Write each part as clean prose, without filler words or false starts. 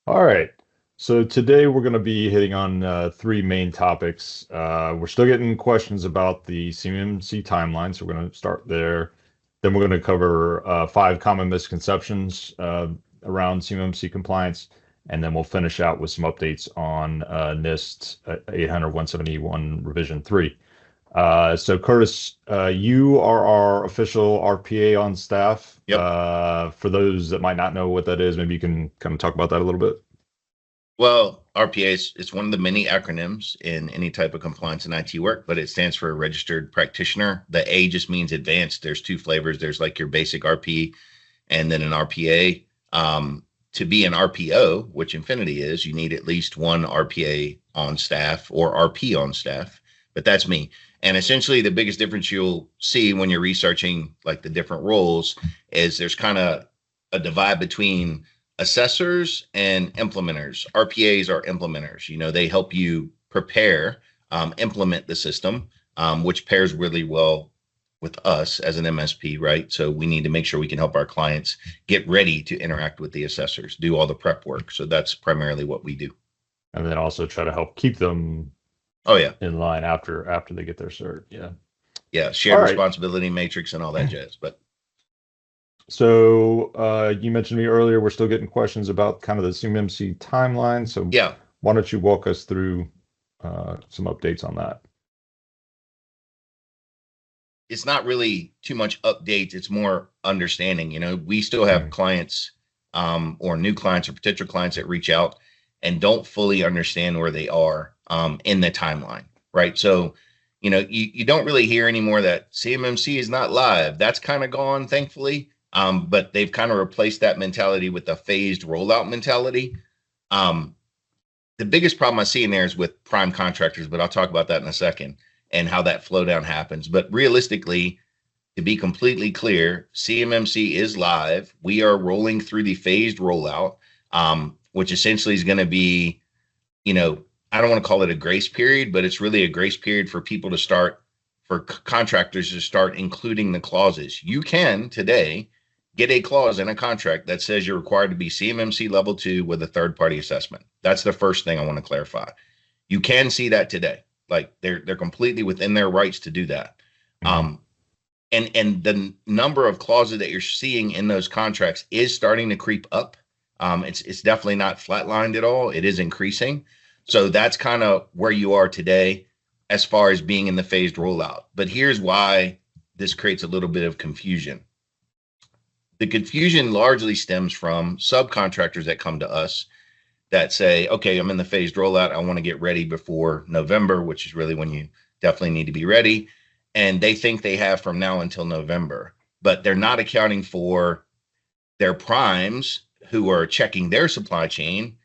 All right. So today we're going to be hitting on three main topics. We're still getting questions about the CMMC timeline, so we're going to start there. Then we're going to cover five common misconceptions around CMMC compliance, and then we'll finish out with some updates on NIST 800-171 Revision 3. So Curtis, you are our official RPA on staff. Yep. For those that might not know what that is, maybe you can kind of talk about that a little bit. Well, RPA is it's one of the many acronyms in any type of compliance and IT work, but it stands for registered practitioner. The A just means advanced. There's two flavors. There's like your basic RP and then an RPA. To be an RPO, which Infinity is, you need at least one RPA on staff or RP on staff. But that's me. And essentially, the biggest difference you'll see when you're researching like the different roles is there's kind of a divide between assessors and implementers. RPAs are implementers. They help you prepare, implement the system, which pairs really well with us as an MSP, right? So we need to make sure we can help our clients get ready to interact with the assessors, do all the prep work. So that's primarily what we do. And then also try to help keep them Oh yeah, in line after they get their cert. Yeah. yeah, All shared right. responsibility matrix and all that jazz. But So you mentioned to me earlier, we're still getting questions about kind of the CMMC timeline. So yeah, why don't you walk us through some updates on that? it's not really too much updates. It's more understanding. We still have Mhm. clients or new clients or potential clients that reach out and don't fully understand where they are in the timeline, right? So, you don't really hear anymore that CMMC is not live. That's kind of gone, thankfully. But they've kind of replaced that mentality with a phased rollout mentality. Um, the biggest problem I see in there is with prime contractors, but I'll talk about that in a second and how that flow down happens. But realistically, to be completely clear, CMMC is live. We are rolling through the phased rollout, which essentially is going to be, you know, I don't want to call it a grace period, but it's really a grace period for people to start, for contractors to start including the clauses. You can today get a clause in a contract that says you're required to be CMMC level 2 with a third party assessment. That's the first thing I want to clarify. You can see that today. Like they're completely within their rights to do that. Mhm. Um, and the number of clauses that you're seeing in those contracts is starting to creep up. It's definitely not flatlined at all. It is increasing. So that's kind of where you are today as far as being in the phased rollout. But here's why this creates a little bit of confusion. The confusion largely stems from subcontractors that come to us that say, okay, I'm in the phased rollout. I want to get ready before November, which is really when you definitely need to be ready. And they think they have from now until November, but they're not accounting for their primes who are checking their supply chain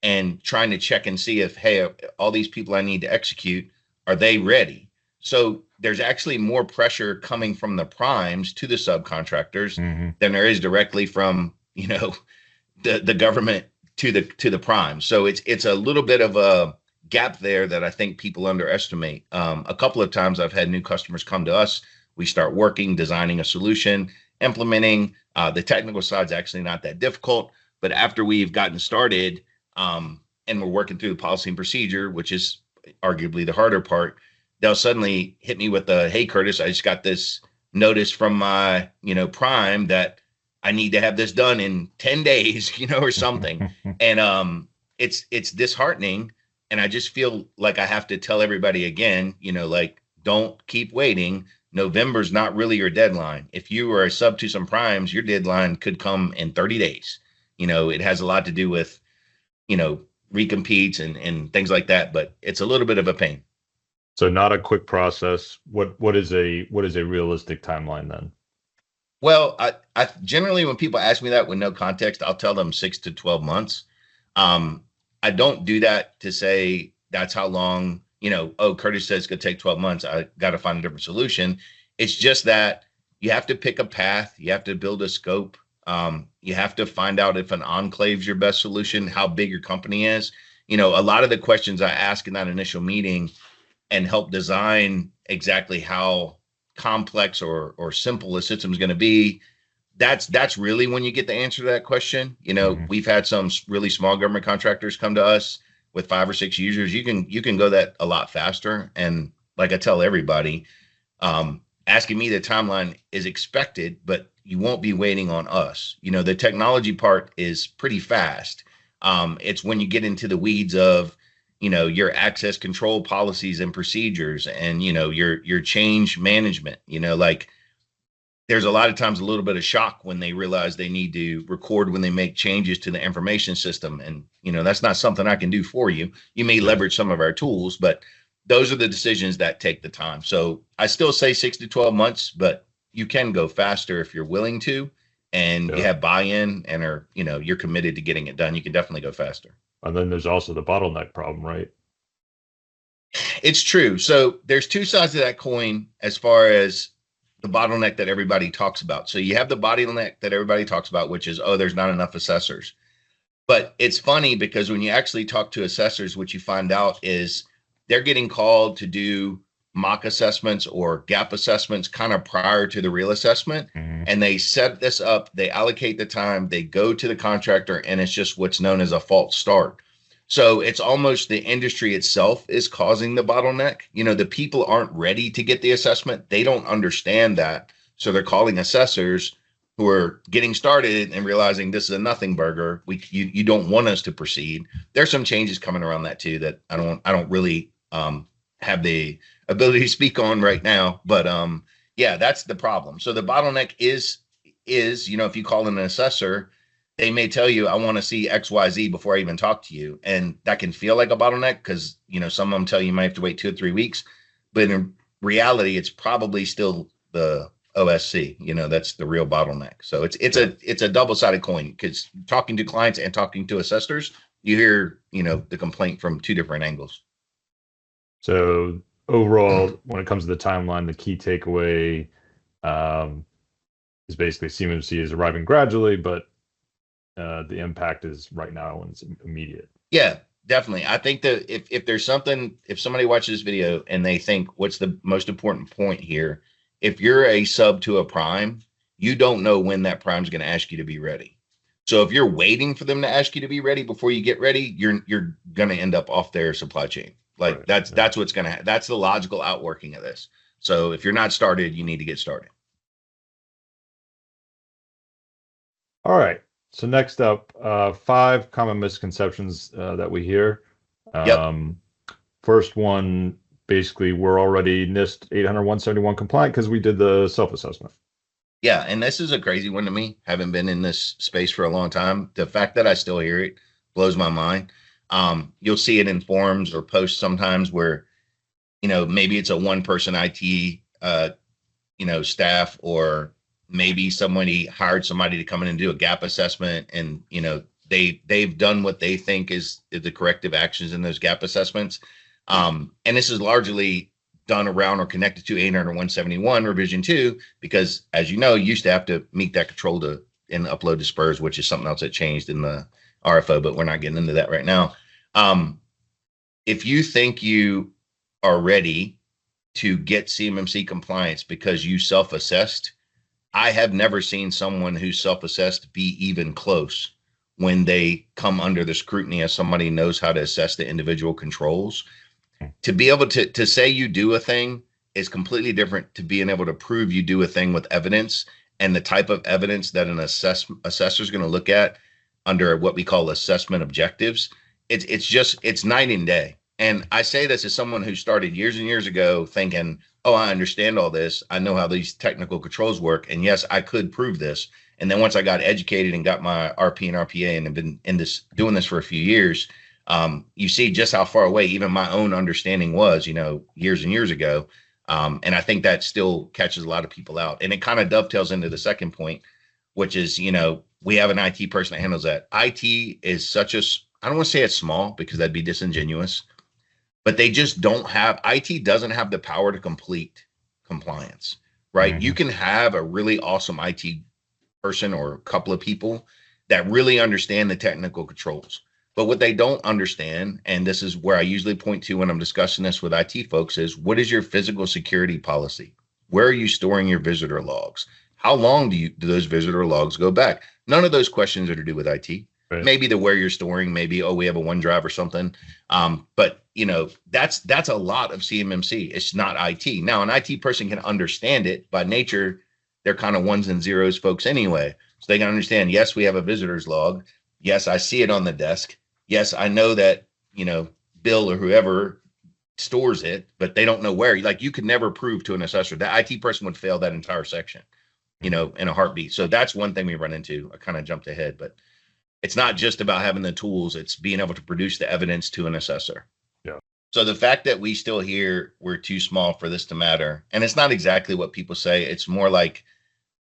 and trying to check and see if, hey, all these people I need to execute, are they ready? So there's actually more pressure coming from the primes to the subcontractors Mhm. than there is directly from, the government to the prime. So it's a little bit of a gap there that I think people underestimate. A couple of times I've had new customers come to us. We start working, designing a solution, implementing. The technical side's actually not that difficult, but after we've gotten started and we're working through the policy and procedure, which is arguably the harder part, they'll suddenly hit me with a, "Hey, Curtis, I just got this notice from my prime that I need to have this done in 10 days, or something." And it's disheartening. And I just feel like I have to tell everybody again, like, don't keep waiting. November's not really your deadline. If you are a sub to some primes, your deadline could come in 30 days. It has a lot to do with, you know, recompetes and things like that, but it's a little bit of a pain. So not a quick process. What is a realistic timeline then? Well, I generally, when people ask me that with no context, I'll tell them 6 to 12 months. Um, I don't do that to say that's how long, oh, Curtis says it's going to take 12 months. I got to find a different solution. It's just that you have to pick a path. You have to build a scope. You have to find out if an enclave is your best solution, how big your company is. A lot of the questions I ask in that initial meeting and help design exactly how complex or simple a system is going to be that's really when you get the answer to that question. You know, Hmm. we've had some really small government contractors come to us with 5 or 6 users. You can go that a lot faster. And like I tell everybody, asking me the timeline is expected, but you won't be waiting on us. You know, the technology part is pretty fast. It's when you get into the weeds of, you know, your access control policies and procedures, and you know your change management. You know, like there's a lot of times a little bit of shock when they realize they need to record when they make changes to the information system. And, you know, that's not something I can do for you. You may Yeah. leverage some of our tools, but those are the decisions that take the time. So I still say 6 to 12 months, but you can go faster if you're willing to, and you Yeah. have buy-in and are, you know, you're committed to getting it done. You can definitely go faster. And then there's also the bottleneck problem, right? It's true. So there's two sides of that coin as far as the bottleneck that everybody talks about. So you have the bottleneck that everybody talks about, which is, oh, there's not enough assessors. But it's funny because when you actually talk to assessors, what you find out is they're getting called to do mock assessments or gap assessments kind of prior to the real assessment. Hmm. And they set this up, they allocate the time, they go to the contractor, and it's just what's known as a false start. So it's almost the industry itself is causing the bottleneck. You know, the people aren't ready to get the assessment. They don't understand that. So they're calling assessors who are getting started and realizing this is a nothing burger. You don't want us to proceed. There's some changes coming around that too that I don't really have the ability to speak on right now. But yeah, that's the problem. So the bottleneck is, you know, if you call in an assessor, they may tell you, I want to see XYZ before I even talk to you. And that can feel like a bottleneck because, you know, some of them tell you you might have to wait 2 or 3 weeks. But in reality, it's probably still the OSC. You know, that's the real bottleneck. So Yeah. it's a double-sided coin because talking to clients and talking to assessors, you hear, you know, the complaint from two different angles. So overall, when it comes to the timeline, the key takeaway um, is basically CMMC is arriving gradually, but the impact is right now and it's immediate. Yeah, definitely. I think that if there's something, if somebody watches this video and they think, what's the most important point here? If you're a sub to a prime, you don't know when that prime is going to ask you to be ready. So if you're waiting for them to ask you to be ready before you get ready, you're going to end up off their supply chain. Like Right. Yeah. that's what's going to that's the logical outworking of this. So if you're not started, you need to get started. All right. So next up, 5 common misconceptions that we hear. Yep. Um, First one, basically, we're already NIST 800-171 compliant because we did the self-assessment. Yeah, and this is a crazy one to me. Haven't been in this space for a long time. The fact that I still hear it blows my mind. You'll see it in forums or posts sometimes where, you know, maybe it's a one-person IT, you know, staff, or maybe somebody hired somebody to come in and do a gap assessment, and you know they've done what they think is the corrective actions in those gap assessments. And this is largely done around or connected to 800-171 revision 2, because as you know, you used to have to meet that control to and upload to SPURS, which is something else that changed in the RFO, but we're not getting into that right now. If you think you are ready to get CMMC compliance because you self-assessed, I have never seen someone who's self-assessed be even close when they come under the scrutiny of somebody who knows how to assess the individual controls. To be able to say you do a thing is completely different to being able to prove you do a thing with evidence, and the type of evidence that an assessor is going to look at under what we call assessment objectives. It's night and day. And I say this as someone who started years and years ago thinking, oh, I understand all this. I know how these technical controls work. And yes, I could prove this. And then once I got educated and got my RP and RPA and have been in this doing this for a few years, you see just how far away even my own understanding was, you know, years and years ago. And I think that still catches a lot of people out. And it kind of dovetails into the second point, which is, you know, we have an IT person that handles that. IT is such a, I don't want to say it's small because that'd be disingenuous, but they just don't have, IT doesn't have the power to complete compliance, right? Mm-hmm. You can have a really awesome IT person or a couple of people that really understand the technical controls. But what they don't understand, and this is where I usually point to when I'm discussing this with IT folks, is what is your physical security policy? Where are you storing your visitor logs? How long do those visitor logs go back? None of those questions are to do with IT. Right. Maybe the where you're storing, maybe, oh, we have a OneDrive or something. But that's a lot of CMMC. It's not IT. Now, an IT person can understand it by nature. They're kind of ones and zeros folks anyway. So they can understand, yes, we have a visitor's log. Yes, I see it on the desk. Yes, I know that, Bill or whoever stores it, but they don't know where. Like, you could never prove to an assessor. The IT person would fail that entire section, in a heartbeat. So that's one thing we run into. I kind of jumped ahead, but it's not just about having the tools, it's being able to produce the evidence to an assessor. Yeah. So the fact that we still hear we're too small for this to matter, and it's not exactly what people say, it's more like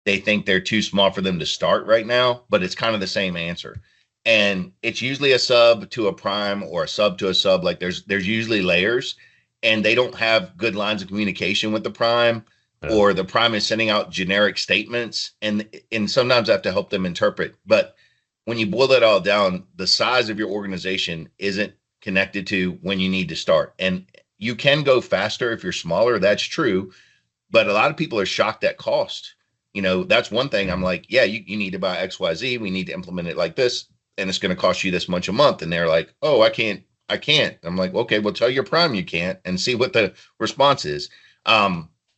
they think they're too small for them to start right now, but it's kind of the same answer. And it's usually a sub to a prime or a sub to a sub. Like there's usually layers, and they don't have good lines of communication with the prime, or the prime is sending out generic statements, and sometimes I have to help them interpret. But when you boil it all down, the size of your organization isn't connected to when you need to start. And you can go faster if you're smaller. That's true. But a lot of people are shocked at cost. That's one thing. I'm like, yeah, you need to buy XYZ. We need to implement it like this, and it's going to cost you this much a month. And they're like, oh, I can't. I'm like, okay, well, tell your prime you can't, and see what the response is.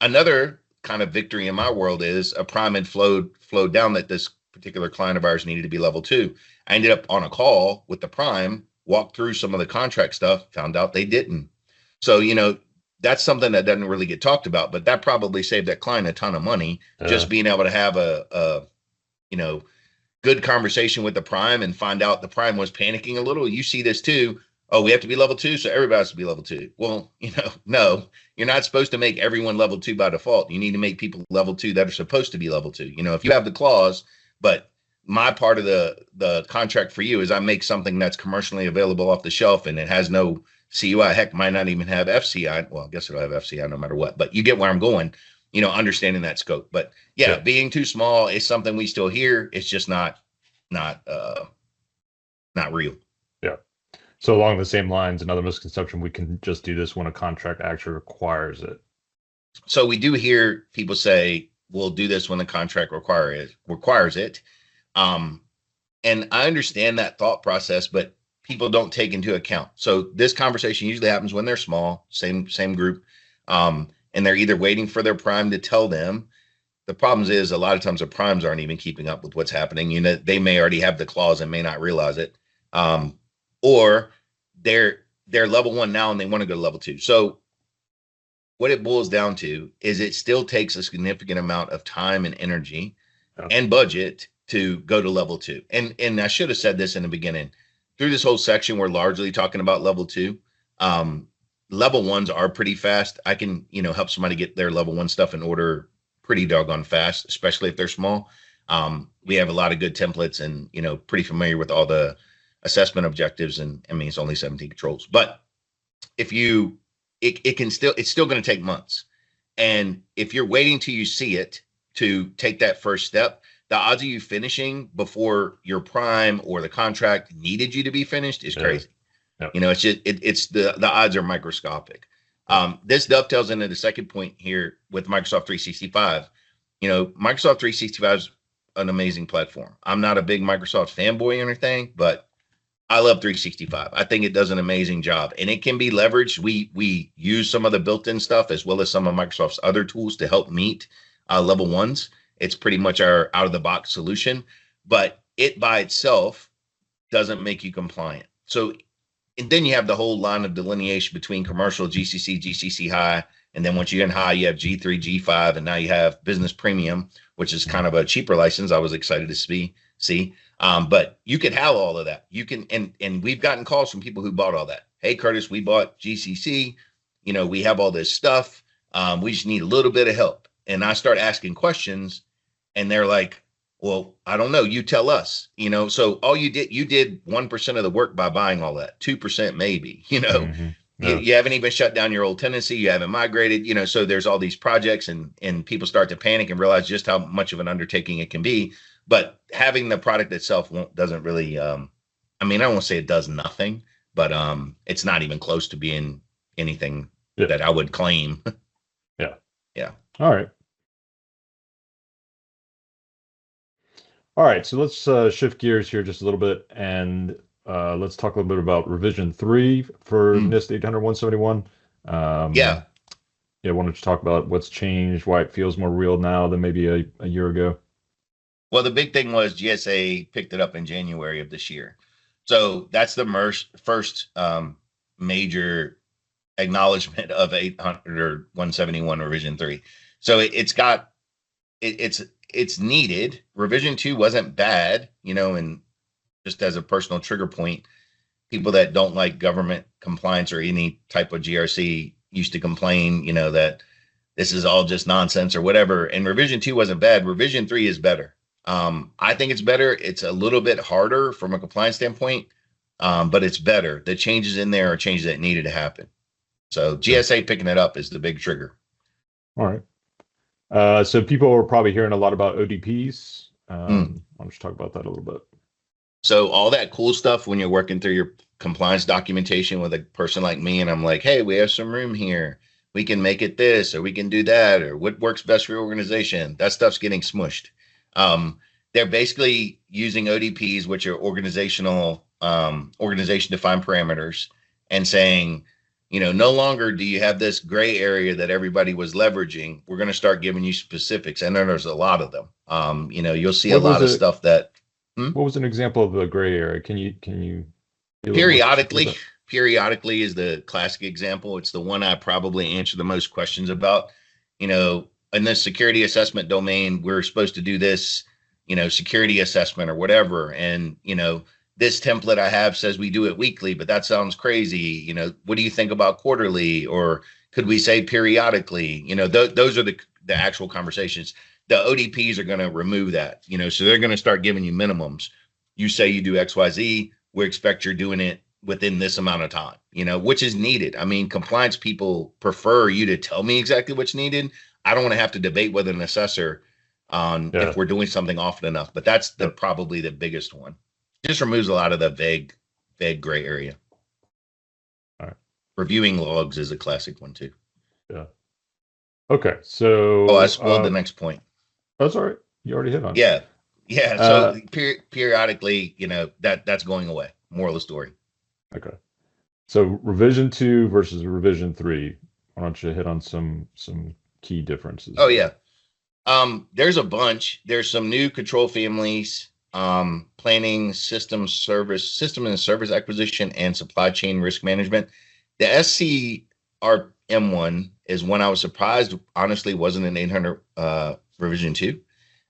Another kind of victory in my world is a prime had flowed down that this particular client of ours needed to be level 2. I ended up on a call with the prime, walked through some of the contract stuff, found out they didn't. So, that's something that doesn't really get talked about, but that probably saved that client a ton of money, just being able to have a good conversation with the prime and find out the prime was panicking a little. You see this too. Oh, we have to be level 2, so everybody has to be level 2. Well, no, you're not supposed to make everyone level 2 by default. You need to make people level 2 that are supposed to be level 2. If you have the clause, but my part of the contract for you is I make something that's commercially available off the shelf and it has no CUI. Heck, might not even have FCI. Well, I guess it'll have FCI no matter what, but you get where I'm going, understanding that scope. But yeah, being too small is something we still hear. It's just not real. Yeah. So along the same lines, another misconception, we can just do this when a contract actually requires it. So we do hear people say, we'll do this when the contract requires it. And I understand that thought process, but people don't take into account. So this conversation usually happens when they're small, same group. And they're either waiting for their prime to tell them. The problem is a lot of times the primes aren't even keeping up with what's happening. They may already have the clause and may not realize it. Or they're level 1 now and they want to go to level 2. So what it boils down to is it still takes a significant amount of time and energy and budget to go to level 2. And I should have said this in the beginning. Through this whole section, we're largely talking about level 2. Level 1s are pretty fast. I can, help somebody get their level 1 stuff in order pretty doggone fast, especially if they're small. We have a lot of good templates and, pretty familiar with all the assessment objectives. And I mean, it's only 17 controls, but if it's still going to take months. And if you're waiting till you see it to take that first step, the odds of you finishing before your prime or the contract needed you to be finished is crazy. Yep. It's just, the odds are microscopic. This dovetails into the second point here with Microsoft 365. Microsoft 365 is an amazing platform. I'm not a big Microsoft fanboy or anything, but I love 365. I think it does an amazing job, and it can be leveraged. We use some of the built-in stuff as well as some of Microsoft's other tools to help meet level 1s. It's pretty much our out-of-the-box solution, but it by itself doesn't make you compliant. So, and then you have the whole line of delineation between commercial, GCC, GCC high, and then once you're in high, you have G3, G5, and now you have business premium, which is kind of a cheaper license. I was excited to see. But you can have all of that. You can, and we've gotten calls from people who bought all that. Hey, Curtis, we bought GCC. We have all this stuff. We just need a little bit of help. And I start asking questions, and they're like, well, I don't know. You tell us, so all you did 1% of the work by buying all that, 2% maybe, Mm-hmm. Yeah. You haven't even shut down your old tenancy. You haven't migrated, so there's all these projects and people start to panic and realize just how much of an undertaking it can be. But having the product itself doesn't really, I don't want to say it does nothing, but it's not even close to being anything that I would claim. Yeah. Yeah. All right. All right, so let's shift gears here just a little bit and let's talk a little bit about revision 3 for Mm, NIST 800-171. yeah. Yeah, why don't you talk about what's changed, why it feels more real now than maybe a year ago? Well, the big thing was GSA picked it up in January of this year. So that's the first major acknowledgement of 800 or 171 revision 3. So it's got it's needed. Revision 2 wasn't bad, and just as a personal trigger point, people that don't like government compliance or any type of GRC used to complain, that this is all just nonsense or whatever. And revision 2 wasn't bad. Revision 3 is better. I think it's better. It's a little bit harder from a compliance standpoint, but it's better. The changes in there are changes that needed to happen. So Yeah. GSA picking it up is the big trigger. All right. So people are probably hearing a lot about ODPs. Mm. I'll just talk about that a little bit. So all that cool stuff when you're working through your compliance documentation with a person like me, and I'm like, hey, we have some room here. We can make it this, or we can do that, or what works best for your organization. That stuff's getting smushed. They're basically using ODPs, which are organization defined parameters, and saying, no longer do you have this gray area that everybody was leveraging. We're going to start giving you specifics, and then there's a lot of them. You'll see a What was lot of it? stuff that. What was an example of the gray area? Can you be a little more specific with periodically that? periodically is the classic example. It's the one I probably answer the most questions about. In the security assessment domain, we're supposed to do this, security assessment or whatever, and this template I have says we do it weekly, but that sounds crazy. What do you think about quarterly, or could we say periodically? Those are the actual conversations. The ODPs are going to remove that, so they're going to start giving you minimums. You say you do XYZ, we expect you're doing it within this amount of time, which is needed. I mean, compliance people prefer you to tell me exactly what's needed. I don't want to have to debate with an assessor on if Yeah. we're doing something often enough, but that's Yep. probably the biggest one. Just removes a lot of the vague gray area. All right. Reviewing logs is a classic one too. Yeah. Okay. Oh, I So spoiled the next point. that's all right. You already hit on it. Yeah. Yeah. So Uh, periodically, that's going away. Moral of the story. okay. So revision 2 versus revision 3. Why don't you hit on some key differences Oh there? yeah. There's a bunch. There's some new control families, planning, system and service acquisition, and supply chain risk management. The SCRM one is one I was surprised, honestly, wasn't an 800 revision 2.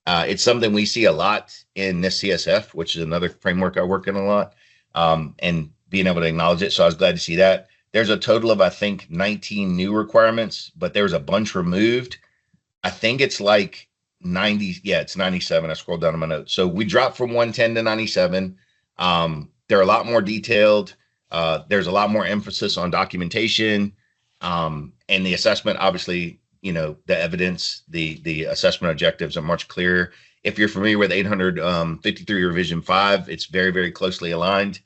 It's something we see a lot in this CSF, which is another framework I work in a lot, and being able to acknowledge it. So I was glad to see that. There's a total of, I think, 19 new requirements, but there's a bunch removed. I think it's like 90. Yeah, it's 97. I scrolled down on my notes. So we dropped from 110 to 97. They're a lot more detailed. There's a lot more emphasis on documentation, and the assessment. Obviously, the evidence, the assessment objectives are much clearer. If you're familiar with 853 revision 5, it's very, very closely aligned.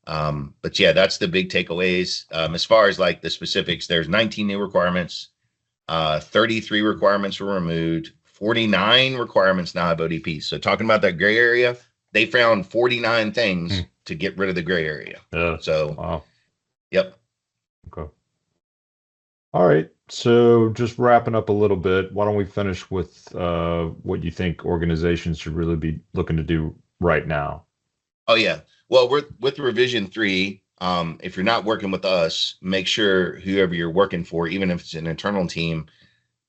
But yeah, that's the big takeaways. As far as like the specifics, there's 19 new requirements. 33 requirements were removed. 49 requirements now have ODPs. So talking about that gray area, they found 49 things Hmm. to get rid of the gray area. Yeah. So, Wow. yep. Okay. All right. So just wrapping up a little bit, why don't we finish with what you think organizations should really be looking to do right now? Oh yeah. Well, with revision 3, if you're not working with us, make sure whoever you're working for, even if it's an internal team,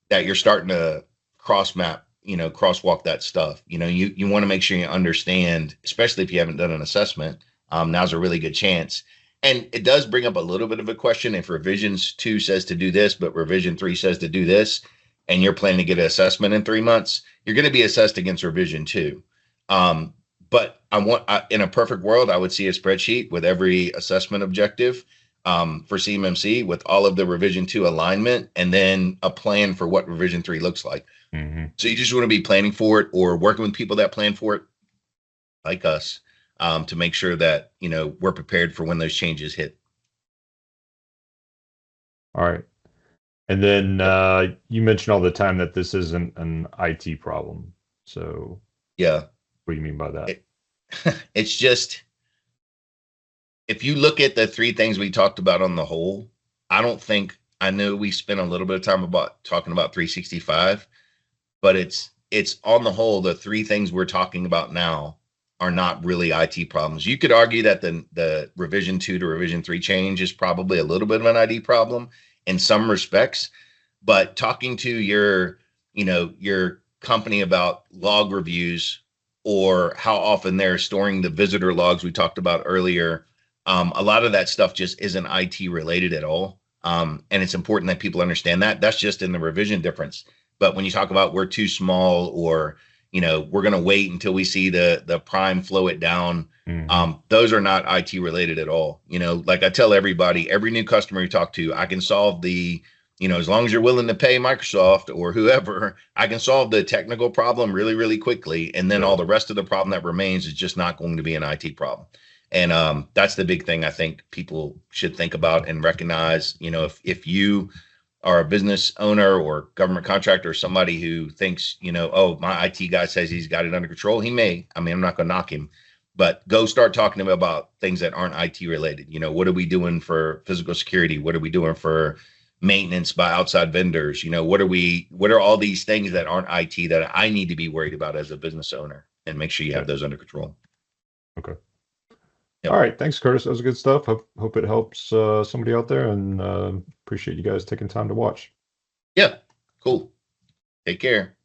that you're starting to cross map, crosswalk that stuff. You want to make sure you understand, especially if you haven't done an assessment. Now's a really good chance. And it does bring up a little bit of a question. If revisions 2 says to do this, but revision 3 says to do this, and you're planning to get an assessment in 3 months, you're going to be assessed against revision 2. Um, but in a perfect world, I would see a spreadsheet with every assessment objective, for CMMC with all of the revision 2 alignment, and then a plan for what revision 3 looks like. Hmm. So you just want to be planning for it or working with people that plan for it, like us, to make sure that, we're prepared for when those changes hit. All right. And then Yep. you mentioned all the time that this isn't an IT problem. So Yeah. What do you mean by that? It's just, if you look at the three things we talked about on the whole, I know we spent a little bit of time about talking about 365, but it's on the whole, the three things we're talking about now are not really IT problems. You could argue that the revision 2 to revision 3 change is probably a little bit of an IT problem in some respects, but talking to your company about log reviews or how often they're storing the visitor logs we talked about earlier, a lot of that stuff just isn't IT related at all. And it's important that people understand that. That's just in the revision difference. But when you talk about we're too small, or we're going to wait until we see the prime flow it down, those are not IT related at all. Like I tell everybody, every new customer you talk to, I can solve as long as you're willing to pay Microsoft or whoever, I can solve the technical problem really, really quickly. And then all the rest of the problem that remains is just not going to be an IT problem. And that's the big thing I think people should think about and recognize. If you are a business owner or government contractor or somebody who thinks, oh, my IT guy says he's got it under control. He may. I mean, I'm not going to knock him, but go start talking to him about things that aren't IT related. What are we doing for physical security? What are we doing for maintenance by outside vendors? What are all these things that aren't IT that I need to be worried about as a business owner, and make sure you have those under control. Okay. Yep. All right. Thanks, Curtis. That was good stuff. Hope it helps somebody out there, and appreciate you guys taking time to watch. Yeah. Cool. Take care.